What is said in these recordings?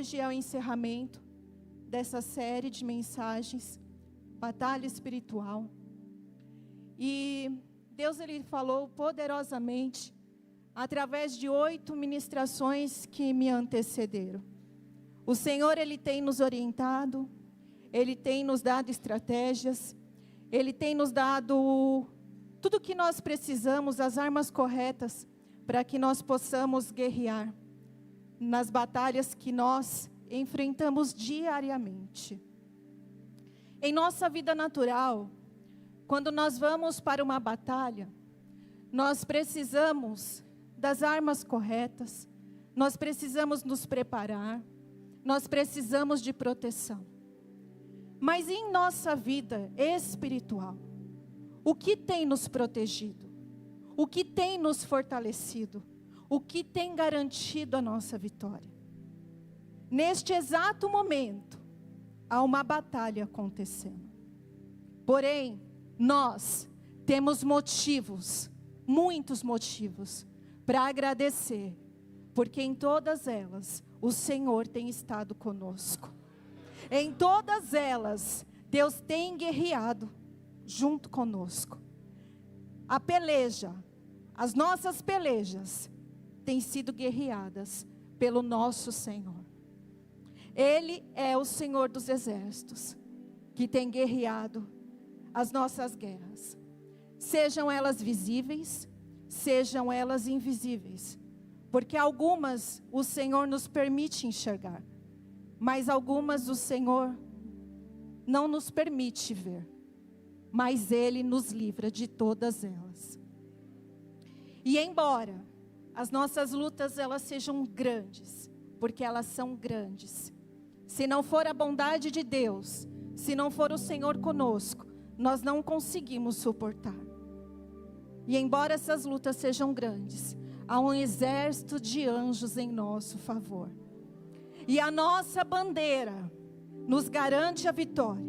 Hoje é o encerramento dessa série de mensagens, Batalha Espiritual. E Deus, Ele falou poderosamente, através de 8 ministrações que me antecederam. O Senhor, Ele tem nos orientado, Ele tem nos dado estratégias, Ele tem nos dado tudo o que nós precisamos, as armas corretas, para que nós possamos guerrear nas batalhas que nós enfrentamos diariamente. Em nossa vida natural, quando nós vamos para uma batalha, nós precisamos das armas corretas, nós precisamos nos preparar, nós precisamos de proteção. Mas em nossa vida espiritual, o que tem nos protegido? O que tem nos fortalecido? O que tem garantido a nossa vitória? Neste exato momento, há uma batalha acontecendo. Porém, nós temos motivos, muitos motivos, para agradecer, porque em todas elas, o Senhor tem estado conosco. Em todas elas, Deus tem guerreado junto conosco. A peleja, as nossas pelejas, têm sido guerreadas pelo nosso Senhor. Ele é o Senhor dos exércitos, que tem guerreado as nossas guerras. Sejam elas visíveis, sejam elas invisíveis. Porque algumas o Senhor nos permite enxergar, mas algumas o Senhor não nos permite ver. Mas Ele nos livra de todas elas. E embora as nossas lutas elas sejam grandes, porque elas são grandes, se não for a bondade de Deus, se não for o Senhor conosco, nós não conseguimos suportar. E embora essas lutas sejam grandes, há um exército de anjos em nosso favor. E a nossa bandeira nos garante a vitória.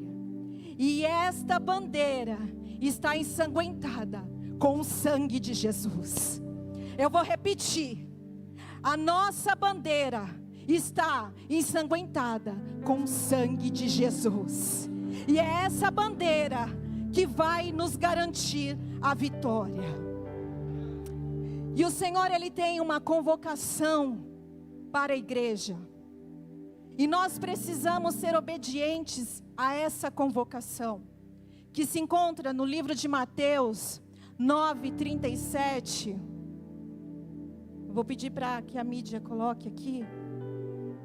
E esta bandeira está ensanguentada com o sangue de Jesus. Eu vou repetir. A nossa bandeira está ensanguentada com o sangue de Jesus. E é essa bandeira que vai nos garantir a vitória. E o Senhor, Ele tem uma convocação para a igreja. E nós precisamos ser obedientes a essa convocação, que se encontra no livro de Mateus 9:37. Eu vou pedir para que a mídia coloque aqui.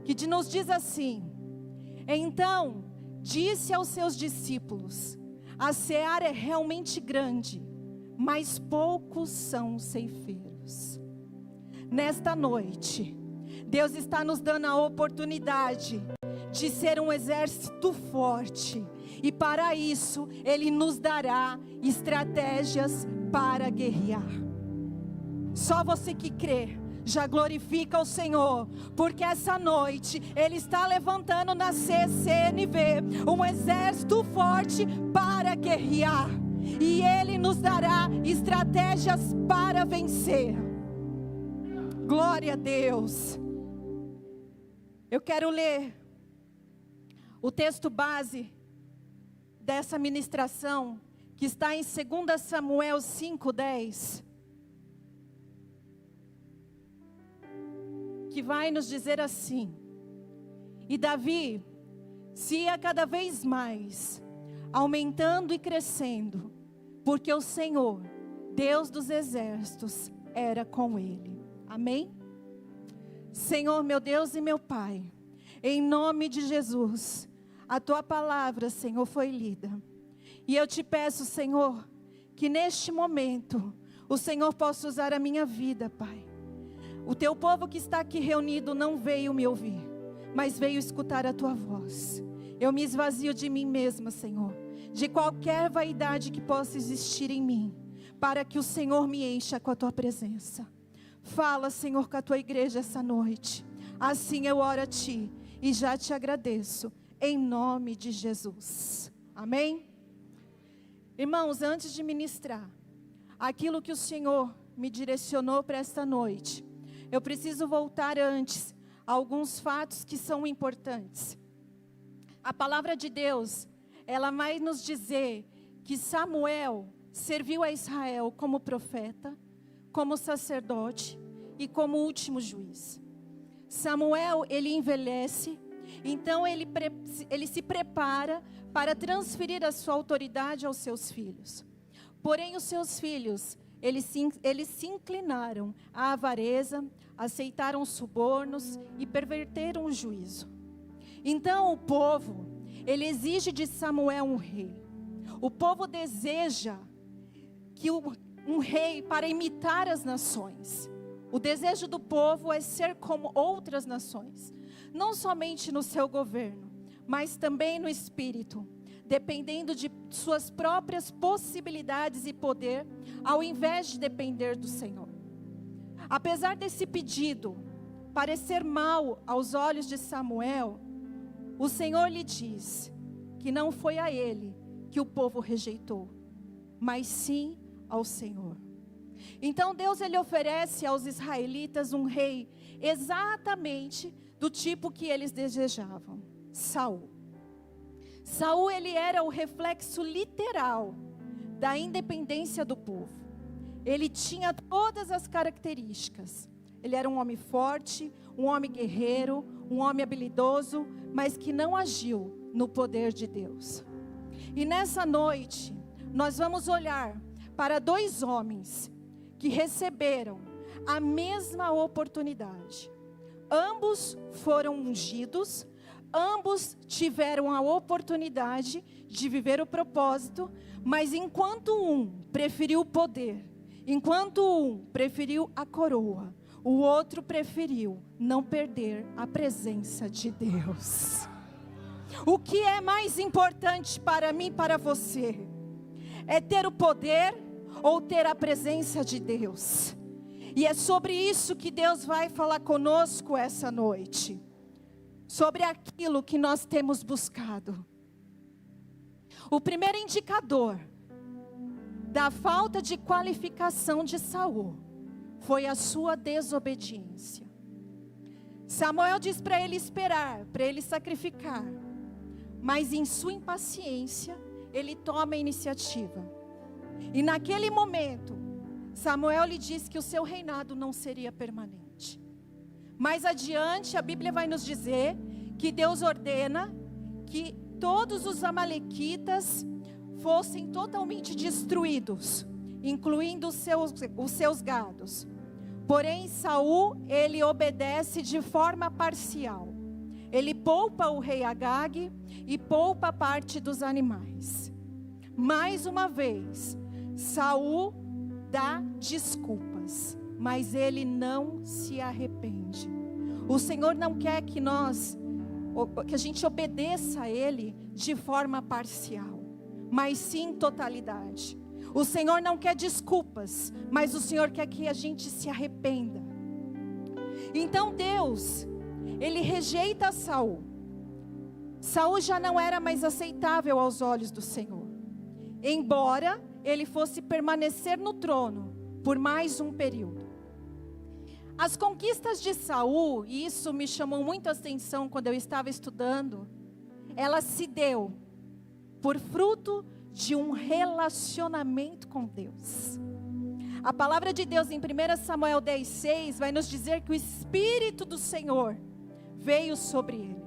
Que nos diz assim: então disse aos seus discípulos, a seara é realmente grande, mas poucos são os ceifeiros. Nesta noite, Deus está nos dando a oportunidade de ser um exército forte. E para isso, Ele nos dará estratégias para guerrear. Só você que crê, já glorifica o Senhor. Porque essa noite, Ele está levantando na CCNV um exército forte para guerrear. E Ele nos dará estratégias para vencer. Glória a Deus. Eu quero ler o texto base dessa ministração, que está em 2 Samuel 5:10, que vai nos dizer assim: e Davi se ia cada vez mais, aumentando e crescendo, porque o Senhor, Deus dos exércitos, era com ele. Amém? Senhor, meu Deus e meu Pai, em nome de Jesus, a Tua palavra, Senhor, foi lida. E eu te peço, Senhor, que neste momento, o Senhor possa usar a minha vida, Pai. O Teu povo que está aqui reunido não veio me ouvir, mas veio escutar a Tua voz. Eu me esvazio de mim mesma, Senhor, de qualquer vaidade que possa existir em mim, para que o Senhor me encha com a Tua presença. Fala, Senhor, com a Tua igreja essa noite. Assim eu oro a Ti e já te agradeço, em nome de Jesus. Amém? Irmãos, antes de ministrar aquilo que o Senhor me direcionou para esta noite, eu preciso voltar antes alguns fatos que são importantes. A palavra de Deus, ela vai nos dizer que Samuel serviu a Israel como profeta, como sacerdote e como último juiz. Samuel, ele envelhece, então ele se prepara para transferir a sua autoridade aos seus filhos. Porém, os seus filhos, eles se inclinaram à avareza, aceitaram subornos e perverteram o juízo. Então o povo, ele exige de Samuel um rei. O povo deseja um rei para imitar as nações. O desejo do povo é ser como outras nações, não somente no seu governo, mas também no espírito, dependendo de suas próprias possibilidades e poder, ao invés de depender do Senhor. Apesar desse pedido parecer mal aos olhos de Samuel, o Senhor lhe diz que não foi a ele que o povo rejeitou, mas sim ao Senhor. Então Deus, ele oferece aos israelitas um rei exatamente do tipo que eles desejavam, Saul. Saul, ele era o reflexo literal da independência do povo. Ele tinha todas as características. Ele era um homem forte, um homem guerreiro, um homem habilidoso, mas que não agiu no poder de Deus. E nessa noite, nós vamos olhar para dois homens que receberam a mesma oportunidade. Ambos foram ungidos, ambos tiveram a oportunidade de viver o propósito, mas enquanto um preferiu o poder, enquanto um preferiu a coroa, o outro preferiu não perder a presença de Deus. O que é mais importante para mim e para você? É ter o poder ou ter a presença de Deus? E é sobre isso que Deus vai falar conosco essa noite. Sobre aquilo que nós temos buscado. O primeiro indicador da falta de qualificação de Saul foi a sua desobediência. Samuel diz para ele esperar, para ele sacrificar, mas em sua impaciência, ele toma a iniciativa. E naquele momento, Samuel lhe diz que o seu reinado não seria permanente. Mais adiante, a Bíblia vai nos dizer que Deus ordena que todos os amalequitas fossem totalmente destruídos, incluindo os seus gados. Porém, Saul, ele obedece de forma parcial. Ele poupa o rei Agag e poupa parte dos animais. Mais uma vez, Saul dá desculpas, mas ele não se arrepende. O Senhor não quer que a gente obedeça a Ele de forma parcial, mas sim totalidade. O Senhor não quer desculpas, mas o Senhor quer que a gente se arrependa. Então Deus, Ele rejeita Saul. Saul já não era mais aceitável aos olhos do Senhor, embora ele fosse permanecer no trono por mais um período. As conquistas de Saul, e isso me chamou muito a atenção quando eu estava estudando, ela se deu por fruto de um relacionamento com Deus. A palavra de Deus em 1 Samuel 10:6 vai nos dizer que o Espírito do Senhor veio sobre ele.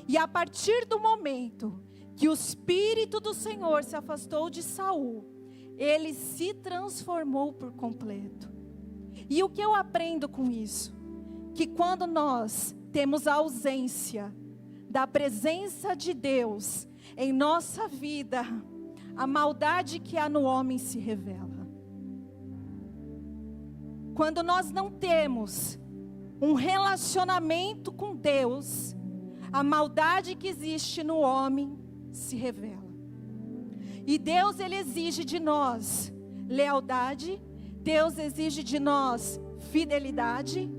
E a partir do momento que o Espírito do Senhor se afastou de Saul, ele se transformou por completo. E o que eu aprendo com isso? Que quando nós temos a ausência da presença de Deus em nossa vida, a maldade que há no homem se revela. Quando nós não temos um relacionamento com Deus, a maldade que existe no homem se revela. E Deus, Ele exige de nós lealdade, Deus exige de nós fidelidade,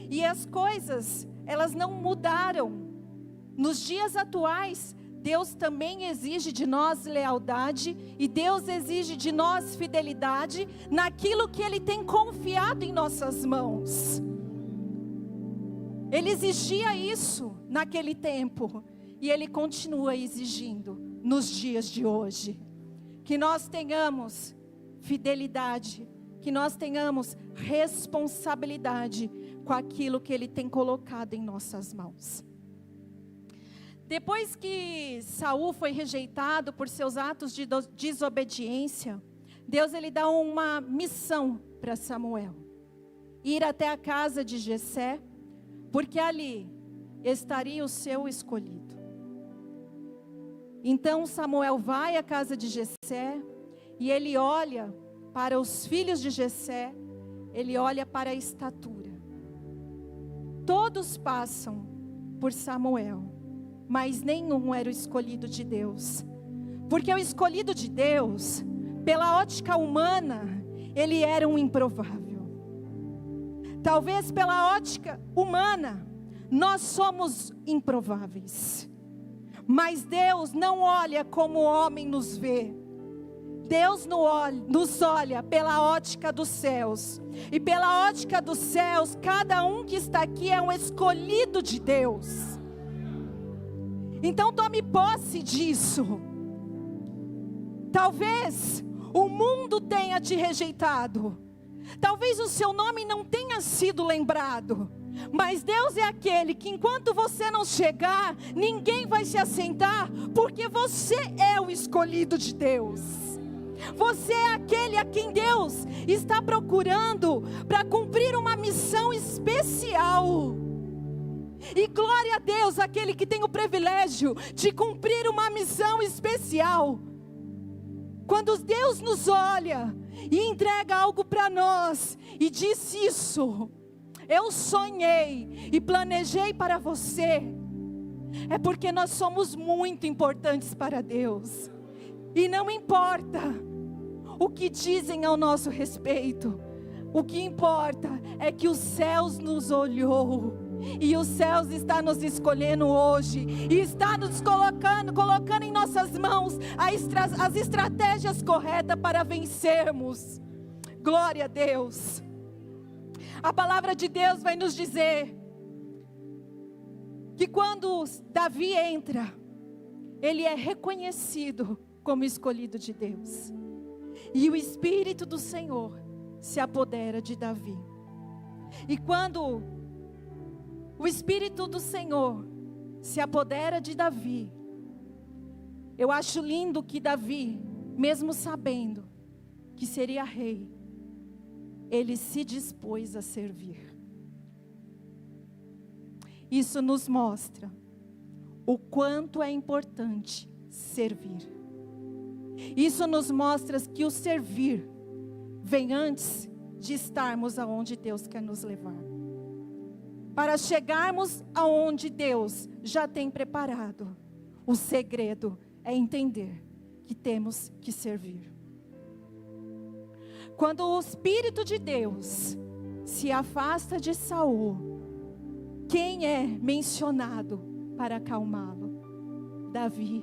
e as coisas, elas não mudaram. Nos dias atuais, Deus também exige de nós lealdade, e Deus exige de nós fidelidade naquilo que Ele tem confiado em nossas mãos. Ele exigia isso naquele tempo, e Ele continua exigindo nos dias de hoje. Que nós tenhamos fidelidade, que nós tenhamos responsabilidade com aquilo que Ele tem colocado em nossas mãos. Depois que Saul foi rejeitado por seus atos de desobediência, Deus ele dá uma missão para Samuel: ir até a casa de Jessé, porque ali estaria o seu escolhido. Então Samuel vai à casa de Jessé, e ele olha para os filhos de Jessé, ele olha para a estatura. Todos passam por Samuel, mas nenhum era o escolhido de Deus. Porque o escolhido de Deus, pela ótica humana, ele era um improvável. Talvez pela ótica humana, nós somos improváveis. Mas Deus não olha como o homem nos vê. Deus nos olha pela ótica dos céus. E pela ótica dos céus, cada um que está aqui é um escolhido de Deus. Então tome posse disso. Talvez o mundo tenha te rejeitado. Talvez o seu nome não tenha sido lembrado. Mas Deus é aquele que enquanto você não chegar, ninguém vai se assentar, porque você é o escolhido de Deus. Você é aquele a quem Deus está procurando para cumprir uma missão especial. E glória a Deus, aquele que tem o privilégio de cumprir uma missão especial. Quando Deus nos olha e entrega algo para nós e diz isso: eu sonhei e planejei para você, é porque nós somos muito importantes para Deus. E não importa o que dizem ao nosso respeito, o que importa é que os céus nos olhou, e os céus está nos escolhendo hoje, e está nos colocando em nossas mãos as estratégias corretas para vencermos. Glória a Deus. A palavra de Deus vai nos dizer que quando Davi entra, ele é reconhecido como escolhido de Deus. E o Espírito do Senhor se apodera de Davi. E quando o Espírito do Senhor se apodera de Davi, eu acho lindo que Davi, mesmo sabendo que seria rei, ele se dispôs a servir. Isso nos mostra o quanto é importante servir. Isso nos mostra que o servir vem antes de estarmos aonde Deus quer nos levar. Para chegarmos aonde Deus já tem preparado, o segredo é entender que temos que servir. Quando o Espírito de Deus se afasta de Saul, quem é mencionado para acalmá-lo? Davi,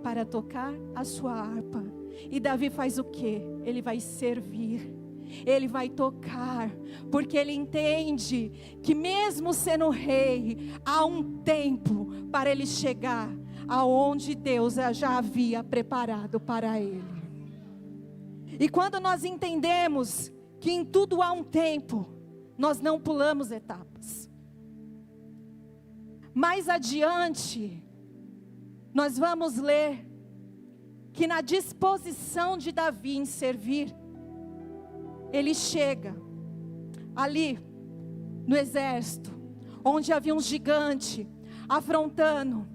para tocar a sua harpa. E Davi faz o quê? Ele vai servir, ele vai tocar, porque ele entende que mesmo sendo rei, há um tempo para ele chegar aonde Deus já havia preparado para ele. E quando nós entendemos que em tudo há um tempo, nós não pulamos etapas. Mais adiante, nós vamos ler que na disposição de Davi em servir, ele chega ali no exército, onde havia um gigante afrontando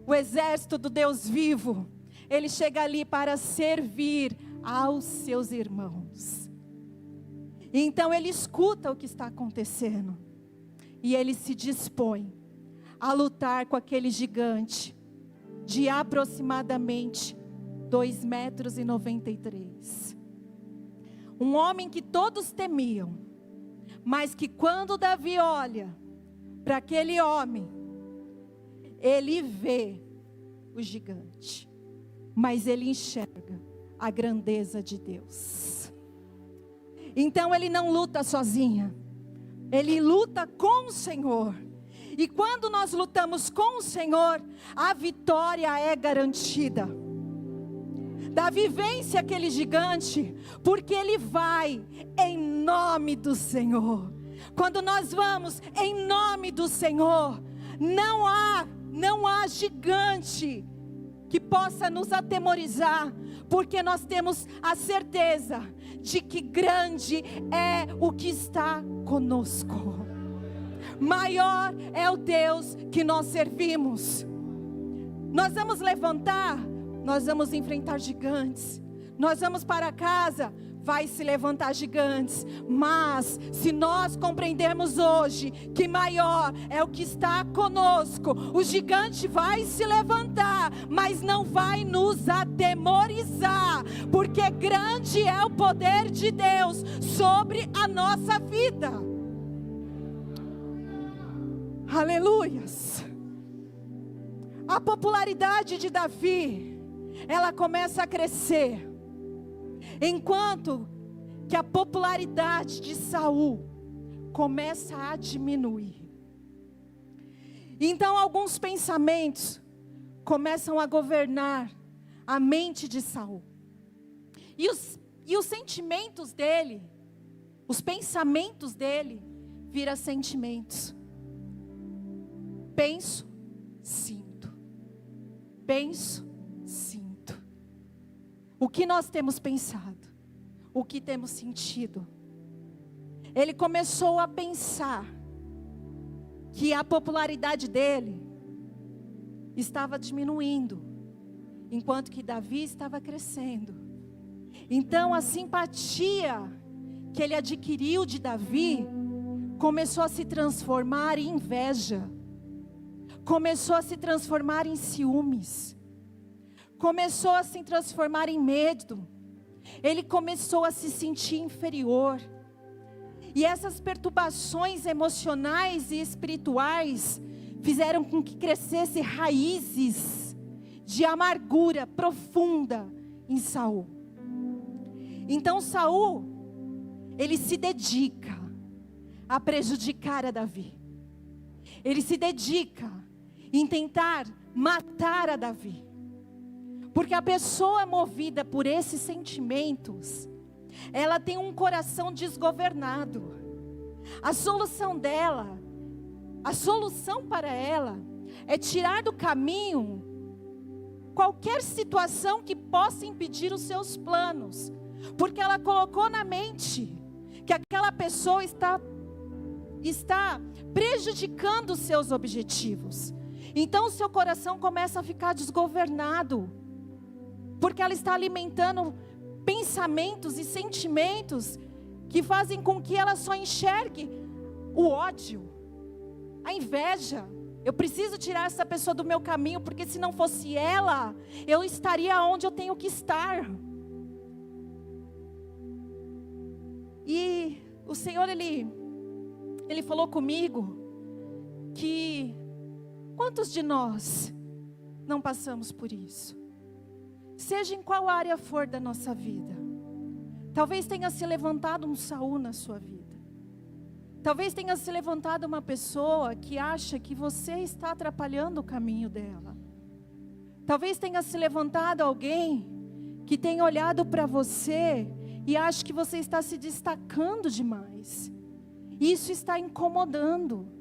o exército do Deus vivo. Ele chega ali para servir aos seus irmãos. Então ele escuta o que está acontecendo, e ele se dispõe a lutar com aquele gigante de aproximadamente 2,93 metros. Um homem que todos temiam, mas que quando Davi olha para aquele homem, ele vê o gigante, mas ele enxerga a grandeza de Deus. Então ele não luta sozinho, ele luta com o Senhor. E quando nós lutamos com o Senhor, a vitória é garantida. Davi vence aquele gigante, porque ele vai em nome do Senhor. Quando nós vamos em nome do Senhor, não há gigante que possa nos atemorizar, porque nós temos a certeza de que grande é o que está conosco. Maior é o Deus que nós servimos. Nós vamos levantar, nós vamos enfrentar gigantes. Nós vamos para casa, vai se levantar gigantes. Mas se nós compreendermos hoje que maior é o que está conosco, o gigante vai se levantar, mas não vai nos atemorizar, porque grande é o poder de Deus sobre a nossa vida. Aleluias. A popularidade de Davi, ela começa a crescer, enquanto que a popularidade de Saul começa a diminuir. Então alguns pensamentos começam a governar a mente de Saul. E os sentimentos dele, os pensamentos dele, viram sentimentos. Penso, sinto. Penso, sinto. O que nós temos pensado? O que temos sentido? Ele começou a pensar que a popularidade dele estava diminuindo, enquanto que Davi estava crescendo. Então a simpatia que ele adquiriu de Davi começou a se transformar em inveja. Começou a se transformar em ciúmes. Começou a se transformar em medo. Ele começou a se sentir inferior. E essas perturbações emocionais e espirituais fizeram com que crescesse raízes de amargura profunda em Saul. Então Saul, ele se dedica a prejudicar a Davi. Ele se dedica em tentar matar a Davi. Porque a pessoa movida por esses sentimentos, ela tem um coração desgovernado. A solução para ela, é tirar do caminho qualquer situação que possa impedir os seus planos. Porque ela colocou na mente que aquela pessoa está prejudicando os seus objetivos. Então o seu coração começa a ficar desgovernado, porque ela está alimentando pensamentos e sentimentos que fazem com que ela só enxergue o ódio, a inveja. Eu preciso tirar essa pessoa do meu caminho, porque se não fosse ela, eu estaria onde eu tenho que estar. E o Senhor, Ele falou comigo que quantos de nós não passamos por isso? Seja em qual área for da nossa vida. Talvez tenha se levantado um Saul na sua vida. Talvez tenha se levantado uma pessoa que acha que você está atrapalhando o caminho dela. Talvez tenha se levantado alguém que tenha olhado para você e acha que você está se destacando demais. Isso está incomodando.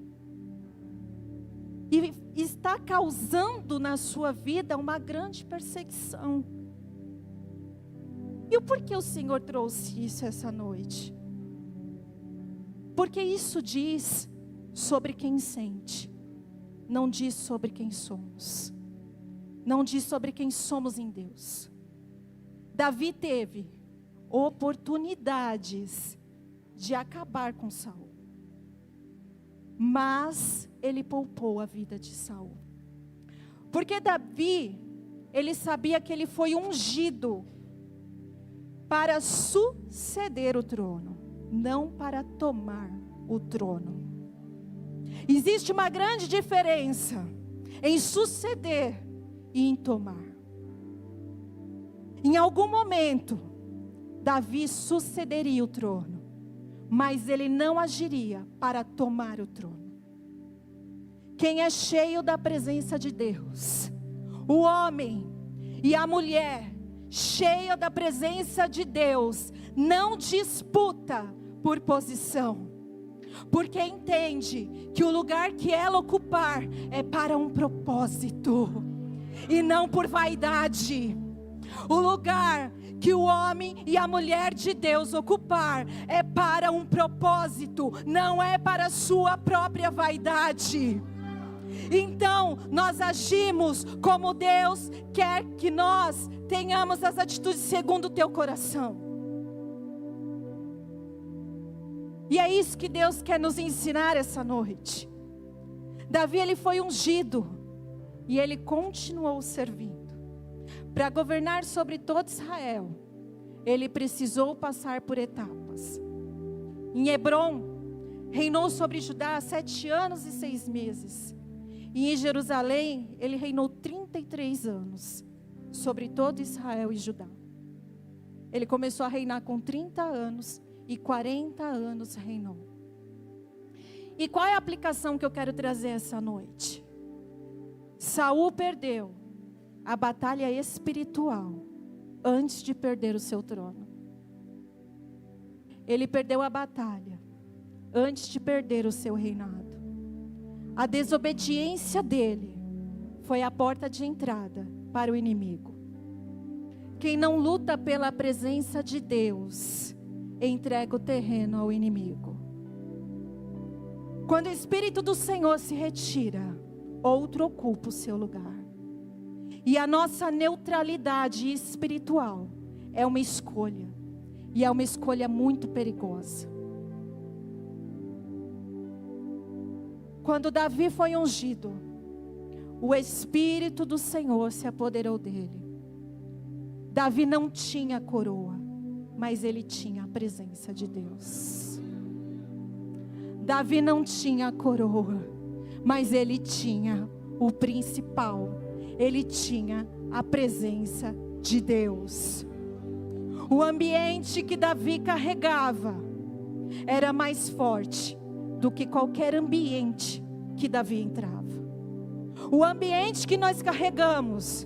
E está causando na sua vida uma grande perseguição. E o porquê o Senhor trouxe isso essa noite? Porque isso diz sobre quem sente, não diz sobre quem somos. Não diz sobre quem somos em Deus. Davi teve oportunidades de acabar com Saul, mas ele poupou a vida de Saul. Porque Davi, ele sabia que ele foi ungido para suceder o trono, não para tomar o trono. Existe uma grande diferença em suceder e em tomar. Em algum momento, Davi sucederia o trono, mas ele não agiria para tomar o trono. Quem é cheio da presença de Deus, o homem e a mulher cheia da presença de Deus, não disputa por posição, porque entende que o lugar que ela ocupar é para um propósito e não por vaidade. O lugar que o homem e a mulher de Deus ocupar é para um propósito, não é para a sua própria vaidade. Então, nós agimos como Deus quer que nós tenhamos as atitudes segundo o teu coração. E é isso que Deus quer nos ensinar essa noite. Davi, ele foi ungido e ele continuou servindo. Para governar sobre todo Israel, ele precisou passar por etapas. Em Hebrom, reinou sobre Judá 7 anos e 6 meses. E em Jerusalém, ele reinou 33 anos, sobre todo Israel e Judá. Ele começou a reinar com 30 anos e 40 anos reinou. E qual é a aplicação que eu quero trazer essa noite? Saul perdeu a batalha espiritual antes de perder o seu trono. Ele perdeu a batalha antes de perder o seu reinado. A desobediência dele foi a porta de entrada para o inimigo. Quem não luta pela presença de Deus, entrega o terreno ao inimigo. Quando o Espírito do Senhor se retira, outro ocupa o seu lugar. E a nossa neutralidade espiritual é uma escolha. E é uma escolha muito perigosa. Quando Davi foi ungido, o Espírito do Senhor se apoderou dele. Davi não tinha coroa, mas ele tinha a presença de Deus. Davi não tinha coroa, mas ele tinha o principal. Ele tinha a presença de Deus. O ambiente que Davi carregava era mais forte do que qualquer ambiente que Davi entrava. O ambiente que nós carregamos,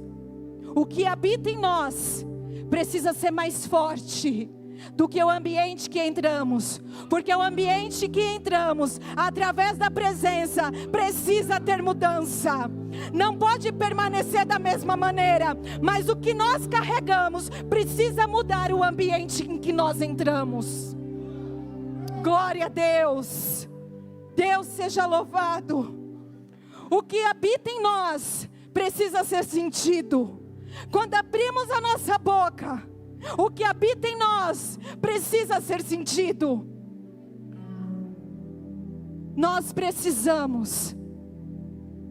o que habita em nós, precisa ser mais forte do que o ambiente que entramos, porque o ambiente que entramos, através da presença, precisa ter mudança. Não pode permanecer da mesma maneira, mas o que nós carregamos precisa mudar o ambiente em que nós entramos. Glória a Deus. Deus seja louvado. O que habita em nós precisa ser sentido. Quando abrimos a nossa boca, o que habita em nós precisa ser sentido. Nós precisamos,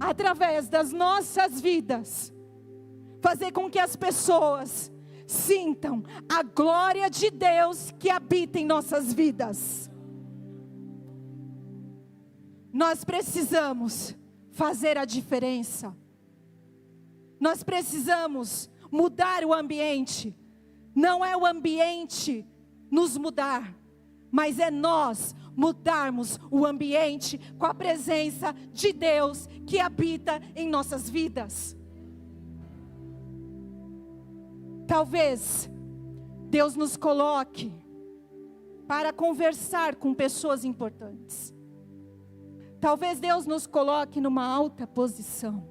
através das nossas vidas, fazer com que as pessoas sintam a glória de Deus que habita em nossas vidas. Nós precisamos fazer a diferença. Nós precisamos mudar o ambiente. Não é o ambiente nos mudar, mas é nós mudarmos o ambiente com a presença de Deus que habita em nossas vidas. Talvez Deus nos coloque para conversar com pessoas importantes. Talvez Deus nos coloque numa alta posição,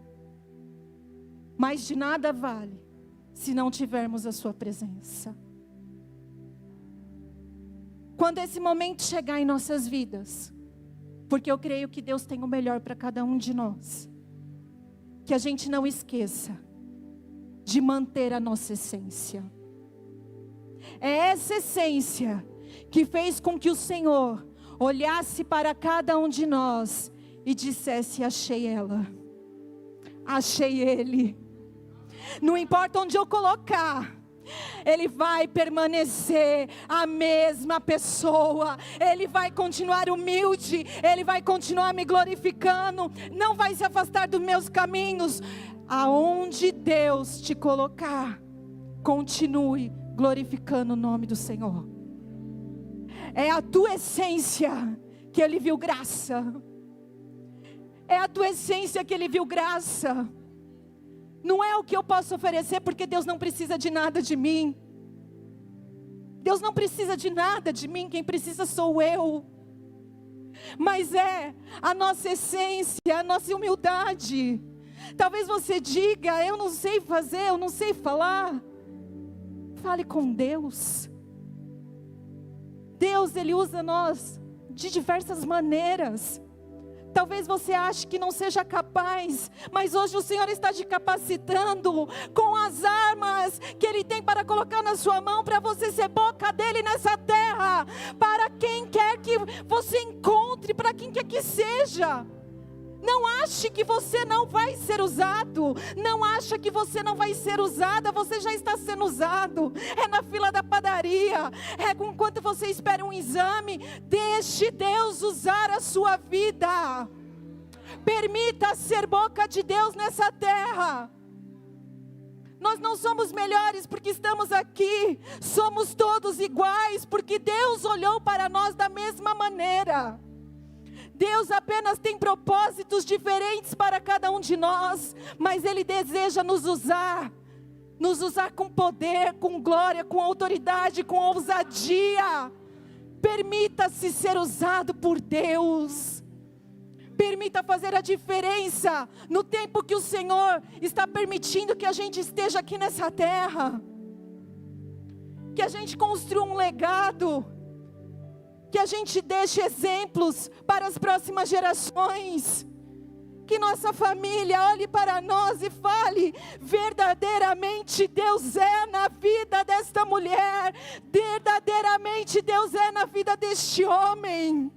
mas de nada vale se não tivermos a sua presença. Quando esse momento chegar em nossas vidas, porque eu creio que Deus tem o melhor para cada um de nós, que a gente não esqueça de manter a nossa essência. É essa essência que fez com que o Senhor olhasse para cada um de nós e dissesse: achei ela, achei ele. Não importa onde eu colocar, ele vai permanecer a mesma pessoa. Ele vai continuar humilde, ele vai continuar me glorificando, não vai se afastar dos meus caminhos. Aonde Deus te colocar, continue glorificando o nome do Senhor. É a tua essência que Ele viu graça. É a tua essência que Ele viu graça. Não é o que eu posso oferecer, porque Deus não precisa de nada de mim. Deus não precisa de nada de mim, quem precisa sou eu. Mas é a nossa essência, a nossa humildade. Talvez você diga, eu não sei fazer, eu não sei falar. Fale com Deus. Deus, Ele usa nós de diversas maneiras. Talvez você ache que não seja capaz, mas hoje o Senhor está te capacitando com as armas que Ele tem para colocar na sua mão, para você ser boca dEle nessa terra, para quem quer que você encontre, para quem quer que seja. Não ache que você não vai ser usado. Não acha que você não vai ser usada. Você já está sendo usado. É na fila da padaria. É enquanto você espera um exame. Deixe Deus usar a sua vida. Permita ser boca de Deus nessa terra. Nós não somos melhores porque estamos aqui. Somos todos iguais porque Deus olhou para nós da mesma maneira. Deus apenas tem propósitos diferentes para cada um de nós, mas Ele deseja nos usar com poder, com glória, com autoridade, com ousadia. Permita-se ser usado por Deus. Permita fazer a diferença no tempo que o Senhor está permitindo que a gente esteja aqui nessa terra. Que a gente construa um legado. Que a gente deixe exemplos para as próximas gerações. Que nossa família olhe para nós e fale: verdadeiramente Deus é na vida desta mulher. Verdadeiramente Deus é na vida deste homem.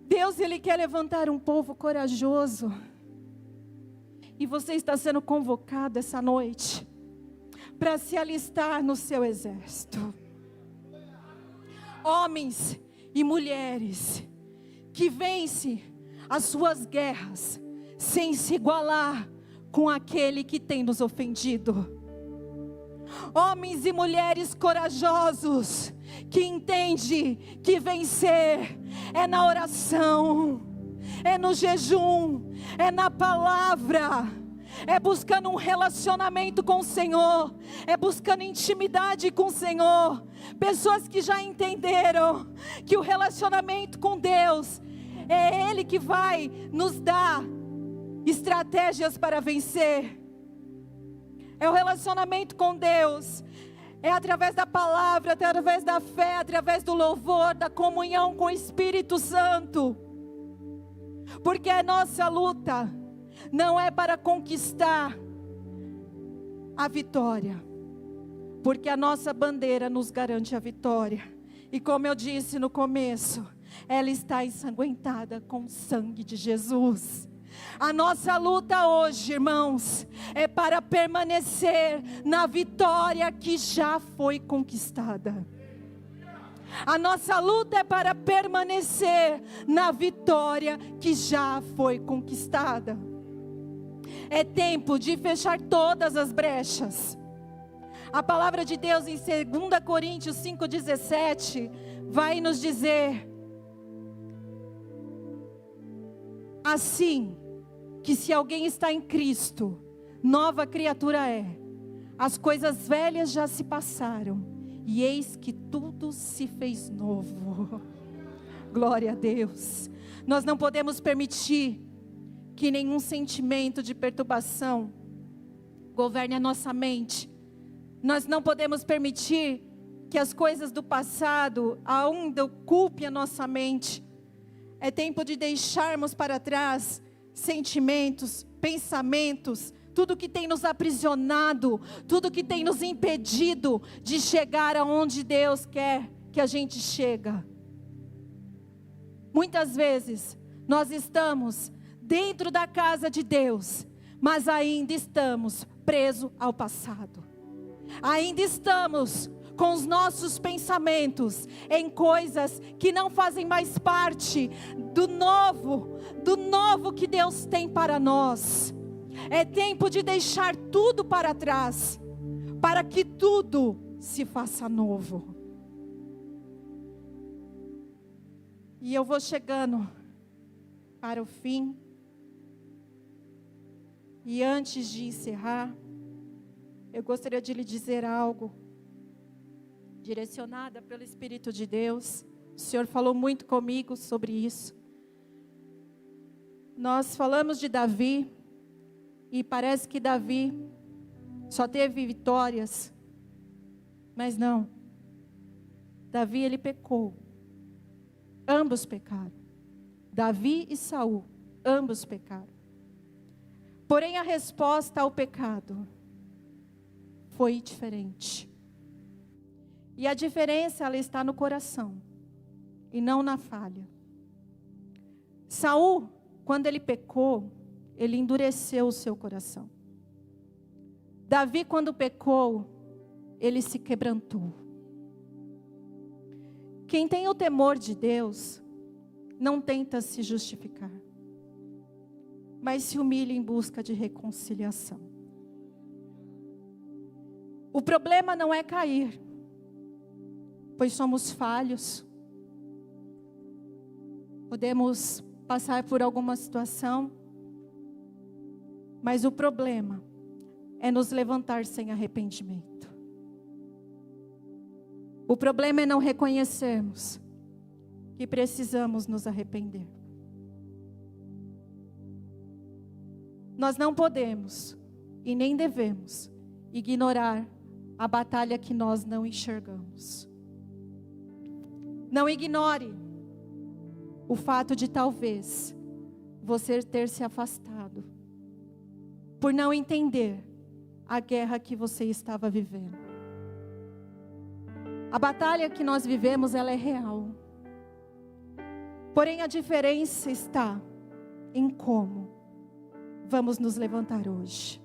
Deus, Ele quer levantar um povo corajoso. E você está sendo convocado essa noite para se alistar no seu exército. Homens e mulheres que vencem as suas guerras sem se igualar com aquele que tem nos ofendido. Homens e mulheres corajosos que entendem que vencer é na oração, é no jejum, é na palavra. É buscando um relacionamento com o Senhor. É buscando intimidade com o Senhor. Pessoas que já entenderam que o relacionamento com Deus é Ele que vai nos dar estratégias para vencer. É o relacionamento com Deus. É através da palavra, através da fé, através do louvor, da comunhão com o Espírito Santo. Porque a nossa luta não é para conquistar a vitória, porque a nossa bandeira nos garante a vitória. E como eu disse no começo, ela está ensanguentada com o sangue de Jesus. A nossa luta hoje, irmãos, é para permanecer na vitória que já foi conquistada. A nossa luta é para permanecer na vitória que já foi conquistada. É tempo de fechar todas as brechas. A palavra de Deus em 2 Coríntios 5,17 vai nos dizer assim, que se alguém está em Cristo, nova criatura é. As coisas velhas já se passaram, e eis que tudo se fez novo. Glória a Deus. Nós não podemos permitir que nenhum sentimento de perturbação governe a nossa mente. Nós não podemos permitir que as coisas do passado ainda ocupem a nossa mente. É tempo de deixarmos para trás sentimentos, pensamentos, tudo que tem nos aprisionado, tudo que tem nos impedido de chegar aonde Deus quer que a gente chegue. Muitas vezes nós estamos dentro da casa de Deus, mas ainda estamos presos ao passado. Ainda estamos com os nossos pensamentos em coisas que não fazem mais parte do novo que Deus tem para nós. É tempo de deixar tudo para trás, para que tudo se faça novo. E eu vou chegando para o fim. E antes de encerrar, eu gostaria de lhe dizer algo, direcionada pelo Espírito de Deus. O Senhor falou muito comigo sobre isso. Nós falamos de Davi, e parece que Davi só teve vitórias, mas não. Davi, ele pecou. Ambos pecaram. Davi e Saul, ambos pecaram. Porém, a resposta ao pecado foi diferente. E a diferença, ela está no coração e não na falha. Saul, quando ele pecou, ele endureceu o seu coração. Davi, quando pecou, ele se quebrantou. Quem tem o temor de Deus, não tenta se justificar, mas se humilha em busca de reconciliação. O problema não é cair, pois somos falhos. Podemos passar por alguma situação, mas o problema é nos levantar sem arrependimento. O problema é não reconhecermos que precisamos nos arrepender. Nós não podemos e nem devemos ignorar a batalha que nós não enxergamos. Não ignore o fato de talvez você ter se afastado por não entender a guerra que você estava vivendo. A batalha que nós vivemos, ela é real. Porém, a diferença está em como vamos nos levantar hoje.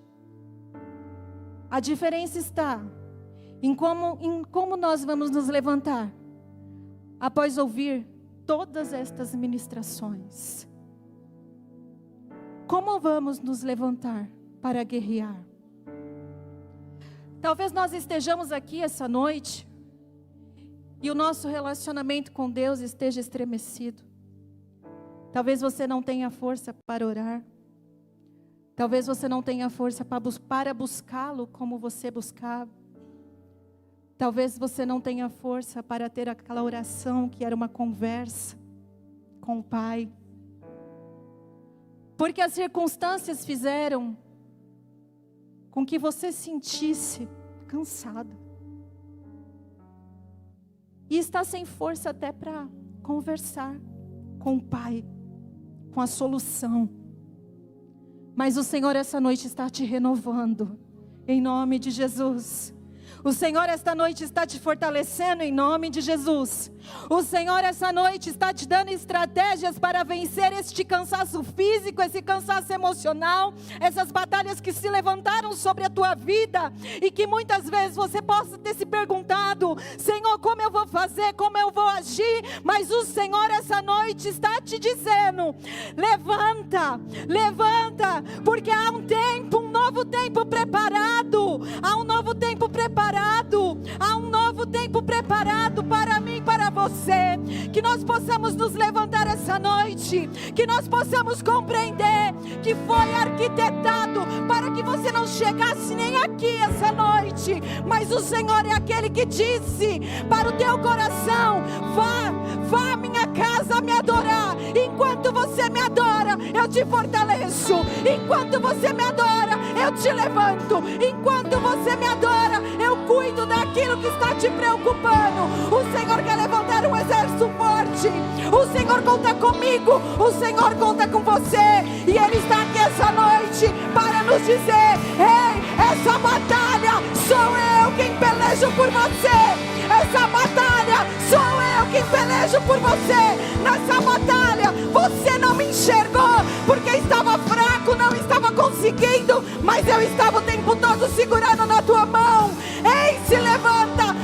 A diferença está em como nós vamos nos levantar após ouvir todas estas ministrações. Como vamos nos levantar para guerrear? Talvez nós estejamos aqui essa noite e o nosso relacionamento com Deus esteja estremecido. Talvez você não tenha força para orar. Talvez você não tenha força para buscá-lo como você buscava. Talvez você não tenha força para ter aquela oração que era uma conversa com o Pai. Porque as circunstâncias fizeram com que você sentisse cansada. E está sem força até para conversar com o Pai, com a solução. Mas o Senhor essa noite está te renovando, em nome de Jesus. O Senhor esta noite está te fortalecendo em nome de Jesus. O Senhor essa noite está te dando estratégias para vencer este cansaço físico, esse cansaço emocional, essas batalhas que se levantaram sobre a tua vida e que muitas vezes você possa ter se perguntado: Senhor, como eu vou fazer, como eu vou agir? Mas o Senhor essa noite está te dizendo: levanta, levanta, porque há um tempo, um novo tempo preparado, há um novo tempo preparado, há um novo tempo preparado para mim e para você. Que nós possamos nos levantar essa noite, que nós possamos compreender que foi arquitetado para que você não chegasse nem aqui essa noite, mas o Senhor é aquele que disse para o teu coração: vá minha casa me adorar. Enquanto você me adora, eu te fortaleço. Enquanto você me adora, eu te levanto. Enquanto você me adora, eu cuido daquilo que está te preocupando. O Senhor quer levantar um exército forte. O Senhor conta comigo, o Senhor conta com você, e Ele está aqui essa noite para nos dizer: ei, essa batalha sou eu quem pelejo por você. Essa batalha sou eu quem pelejo por você. Nessa batalha você não me enxergou porque estava fraco, não estava conseguindo, mas eu estava o tempo segurando na tua mão. Ei, se levanta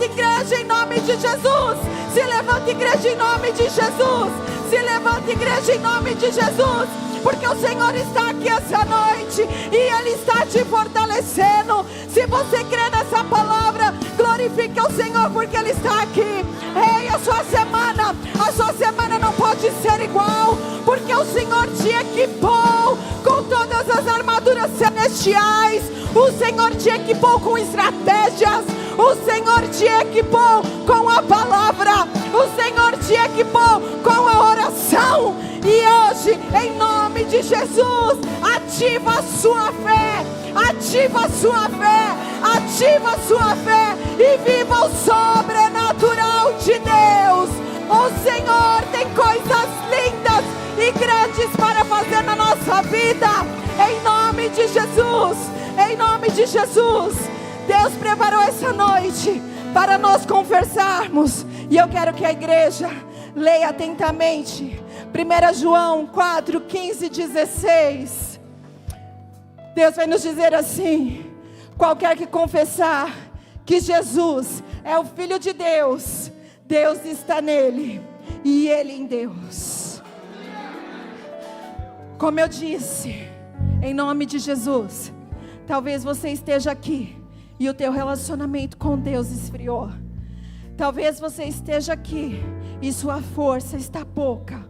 igreja, em nome de Jesus. Jesus. Se levanta, igreja, em nome de Jesus. Se levanta, igreja, em nome de Jesus. Porque o Senhor está aqui essa noite e Ele está te fortalecendo. Se você crê nessa palavra, glorifique o Senhor, porque Ele está aqui. Ei, a sua semana não pode ser igual, porque o Senhor te equipou com todas as armaduras celestiais. O Senhor te equipou com estratégias. O Senhor te equipou com a palavra. O Senhor te equipou com a oração. E hoje, em nome de Jesus, ativa a sua fé. Ativa a sua fé. Ativa a sua fé. E viva o sobrenatural de Deus. O Senhor tem coisas lindas e grandes para fazer na nossa vida. Em nome de Jesus. Em nome de Jesus. Deus preparou essa noite para nós conversarmos. E eu quero que a igreja leia atentamente 1 João 4, 15 e 16. Deus vai nos dizer assim: qualquer que confessar que Jesus é o Filho de Deus, Deus está nele e ele em Deus. Como eu disse, em nome de Jesus, talvez você esteja aqui e o teu relacionamento com Deus esfriou. Talvez você esteja aqui e sua força está pouca.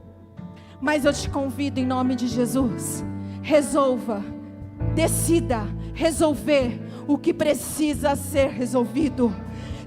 Mas eu te convido em nome de Jesus, resolva, decida resolver o que precisa ser resolvido.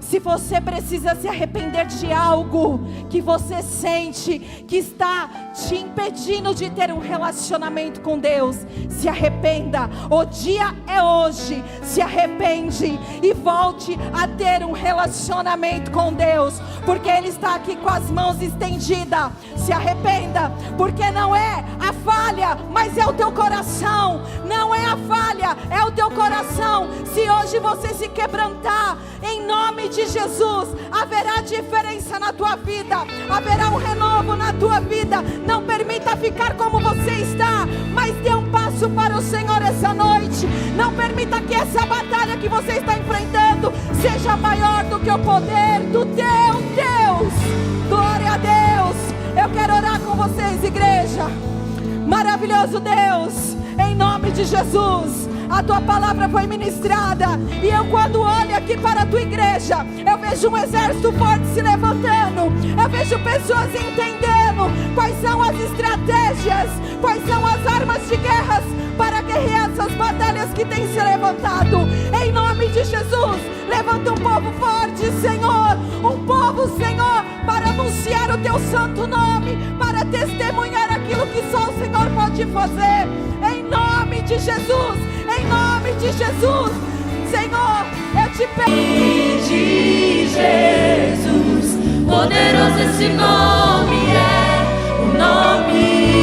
Se você precisa se arrepender de algo que você sente que está te impedindo de ter um relacionamento com Deus, se arrependa. O dia é hoje. Se arrepende e volte a ter um relacionamento com Deus, porque Ele está aqui com as mãos estendidas. Se arrependa, porque não é a falha, mas é o teu coração. Não é a falha, é o teu coração. Se hoje você se quebrantar, em nome de Jesus, haverá diferença na tua vida, haverá um renovo na tua vida. Não permita ficar como você está, mas dê um passo para o Senhor essa noite. Não permita que essa batalha que você está enfrentando seja maior do que o poder do teu Deus. Glória a Deus. Eu quero orar com vocês, igreja. Maravilhoso Deus, em nome de Jesus, a tua palavra foi ministrada, e eu, quando olho aqui para a tua igreja, eu vejo um exército forte se levantando. Eu vejo pessoas entendendo quais são as estratégias, quais são as armas de guerras para guerrear essas batalhas que têm se levantado. Em nome de Jesus, levanta um povo forte, Senhor. Um povo, Senhor, para anunciar o teu santo nome, para testemunhar aquilo que só o Senhor pode fazer. Em nome de Jesus, em nome de Jesus, Senhor, eu te peço. De Jesus, poderoso esse nome é, o nome